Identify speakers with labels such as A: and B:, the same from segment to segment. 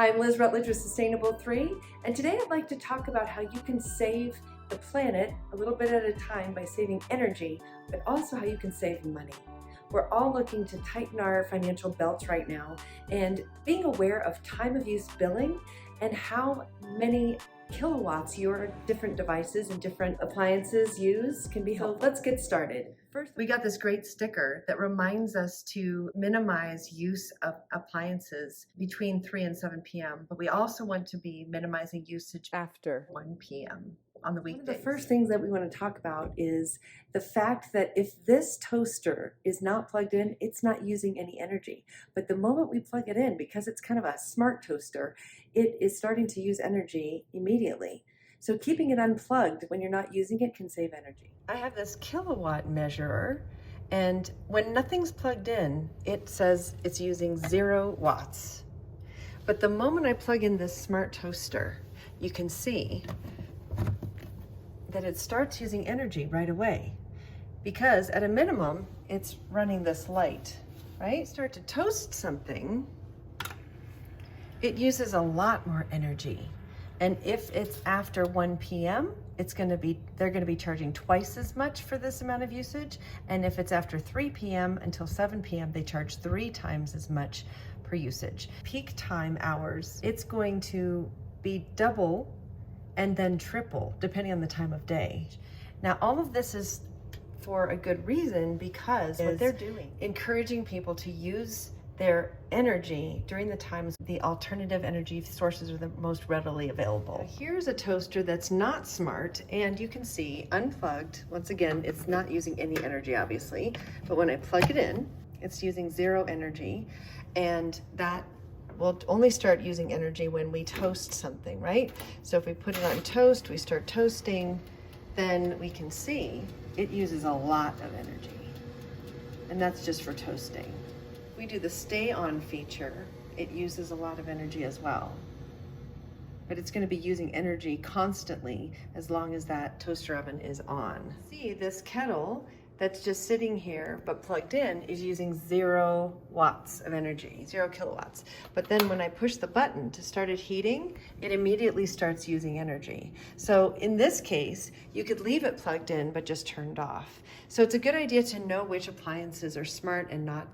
A: Hi, I'm Liz Rutledge with Sustainable 3, and today I'd like to talk about how you can save the planet a little bit at a time by saving energy, but also how you can save money. We're all looking to tighten our financial belts right now, and being aware of time of use billing and how many kilowatts your different devices and different appliances use can be helpful. So let's get started. First, we got this great sticker that reminds us to minimize use of appliances between 3 and 7 p.m. But we also want to be minimizing usage after 1 p.m. on the weekdays. One of the first things that we want to talk about is the fact that if this toaster is not plugged in, it's not using any energy. But the moment we plug it in, because it's kind of a smart toaster, it is starting to use energy immediately. So keeping it unplugged when you're not using it can save energy. I have this kilowatt measurer, and when nothing's plugged in, it says it's using 0 watts. But the moment I plug in this smart toaster, you can see that it starts using energy right away, because at a minimum, it's running this light, right? Start to toast something, it uses a lot more energy. And if it's after 1 p.m., they're gonna be charging twice as much for this amount of usage. And if it's after 3 p.m. until 7 p.m., they charge 3 times as much per usage. Peak time hours, it's going to be double and then triple, depending on the time of day. Now, all of this is for a good reason, because what they're doing, encouraging people to use their energy during the times the alternative energy sources are the most readily available. Now, here's a toaster that's not smart, and you can see unplugged. Once again, it's not using any energy, obviously, but when I plug it in, it's using 0 energy, and that will only start using energy when we toast something, right? So if we put it on toast, we start toasting, then we can see it uses a lot of energy, and that's just for toasting. We do the stay on feature, it uses a lot of energy as well. But it's going to be using energy constantly as long as that toaster oven is on. See, this kettle that's just sitting here but plugged in is using 0 watts of energy, 0 kilowatts. But then when I push the button to start it heating, it immediately starts using energy. So in this case, you could leave it plugged in but just turned off. So it's a good idea to know which appliances are smart and not.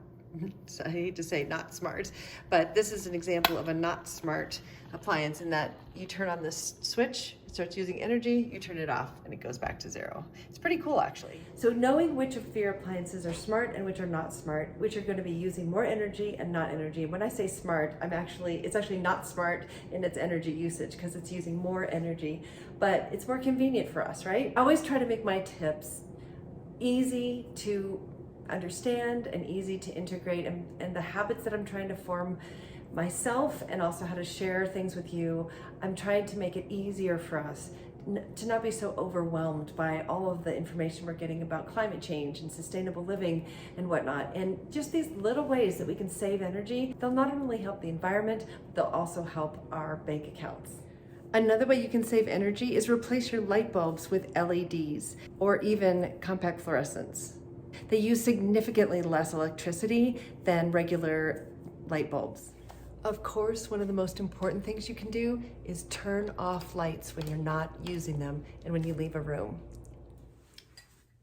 A: So I hate to say not smart, but this is an example of a not smart appliance, in that you turn on this switch, it starts using energy, you turn it off, and it goes back to 0. It's pretty cool, actually. So knowing which of your appliances are smart and which are not smart, which are going to be using more energy and not energy. When I say smart, it's actually not smart in its energy usage, because it's using more energy, but it's more convenient for us, right? I always try to make my tips easy to understand and easy to integrate, and the habits that I'm trying to form myself, and also how to share things with you, I'm trying to make it easier for us to not be so overwhelmed by all of the information we're getting about climate change and sustainable living and whatnot. And just these little ways that we can save energy, they'll not only help the environment, they'll also help our bank accounts. Another way you can save energy is replace your light bulbs with LEDs or even compact fluorescents. They use significantly less electricity than regular light bulbs. Of course, one of the most important things you can do is turn off lights when you're not using them and when you leave a room.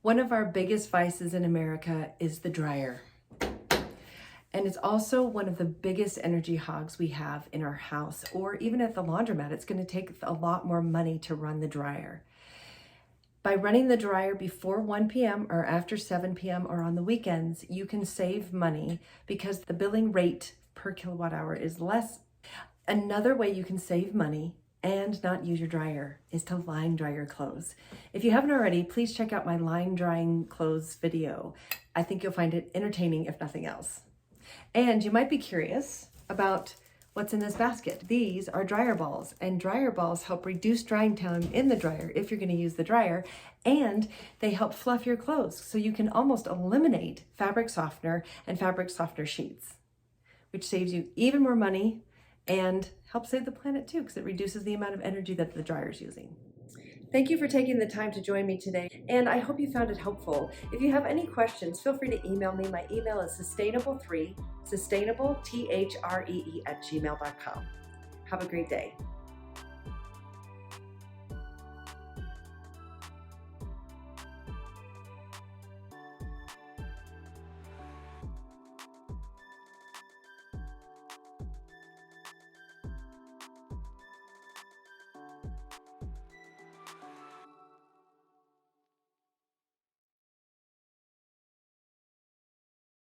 A: One of our biggest vices in America is the dryer. And it's also one of the biggest energy hogs we have in our house, or even at the laundromat. It's going to take a lot more money to run the dryer. By running the dryer before 1 p.m. or after 7 p.m. or on the weekends, you can save money because the billing rate per kilowatt hour is less. Another way you can save money and not use your dryer is to line dry your clothes. If you haven't already, please check out my line drying clothes video. I think you'll find it entertaining, if nothing else. And you might be curious about what's in this basket. These are dryer balls, and dryer balls help reduce drying time in the dryer if you're going to use the dryer, and they help fluff your clothes, so you can almost eliminate fabric softener and fabric softener sheets, which saves you even more money and helps save the planet too, because it reduces the amount of energy that the dryer is using. Thank you for taking the time to join me today, and I hope you found it helpful. If you have any questions, feel free to email me. My email is sustainable3, sustainable, T-H-R-E-E @gmail.com. Have a great day.